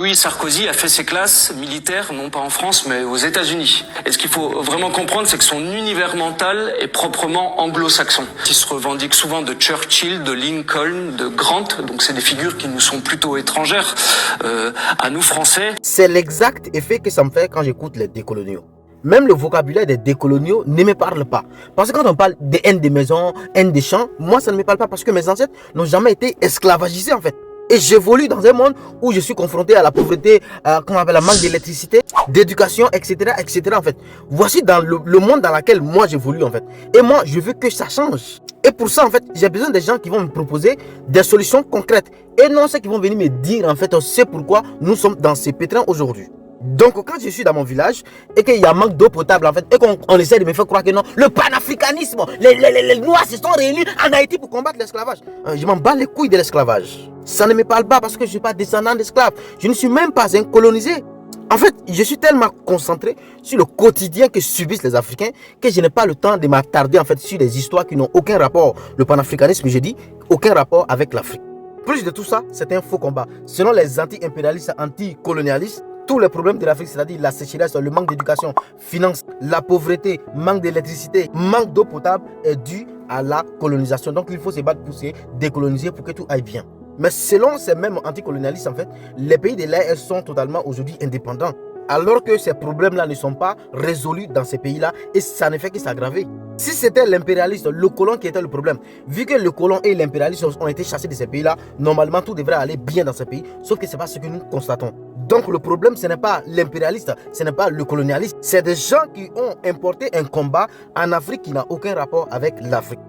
Oui, Sarkozy a fait ses classes militaires, non pas en France, mais aux États-Unis. Et ce qu'il faut vraiment comprendre, c'est que son univers mental est proprement anglo-saxon. Il se revendique souvent de Churchill, de Lincoln, de Grant, donc c'est des figures qui nous sont plutôt étrangères à nous Français. C'est l'exact effet que ça me fait quand j'écoute les décoloniaux. Même le vocabulaire des décoloniaux ne me parle pas. Parce que quand on parle de haine des maisons, haine des champs, moi ça ne me parle pas parce que mes ancêtres n'ont jamais été esclavagisés en fait. Et j'évolue dans un monde où je suis confronté à la pauvreté, comment on appelle, la manque d'électricité, d'éducation, etc., etc. en fait. Voici dans le monde dans lequel moi j'évolue en fait. Et moi, je veux que ça change. Et pour ça, en fait, j'ai besoin des gens qui vont me proposer des solutions concrètes. Et non ceux qui vont venir me dire, en fait, c'est pourquoi nous sommes dans ces pétrins aujourd'hui. Donc, quand je suis dans mon village et qu'il y a un manque d'eau potable, en fait, et qu'on essaie de me faire croire que non, le panafricanisme, les Noirs se sont réunis en Haïti pour combattre l'esclavage. Je m'en bats les couilles de l'esclavage. Ça ne me parle pas parce que je ne suis pas descendant d'esclaves. Je ne suis même pas un colonisé. En fait, je suis tellement concentré sur le quotidien que subissent les Africains que je n'ai pas le temps de m'attarder en fait sur des histoires qui n'ont aucun rapport. Le panafricanisme, je dis, aucun rapport avec l'Afrique. Plus de tout ça, c'est un faux combat. Selon les anti-impérialistes, anti-colonialistes, tous les problèmes de l'Afrique, c'est-à-dire la sécheresse, le manque d'éducation, finance, la pauvreté, manque d'électricité, manque d'eau potable est dû à la colonisation. Donc il faut se battre pour se décoloniser pour que tout aille bien. Mais selon ces mêmes anticolonialistes, en fait, les pays de l'Est sont totalement aujourd'hui indépendants. Alors que ces problèmes-là ne sont pas résolus dans ces pays-là et ça ne fait que s'aggraver. Si c'était l'impérialiste, le colon qui était le problème, vu que le colon et l'impérialiste ont été chassés de ces pays-là, normalement tout devrait aller bien dans ces pays, sauf que ce n'est pas ce que nous constatons. Donc le problème, ce n'est pas l'impérialiste, ce n'est pas le colonialiste, c'est des gens qui ont importé un combat en Afrique qui n'a aucun rapport avec l'Afrique.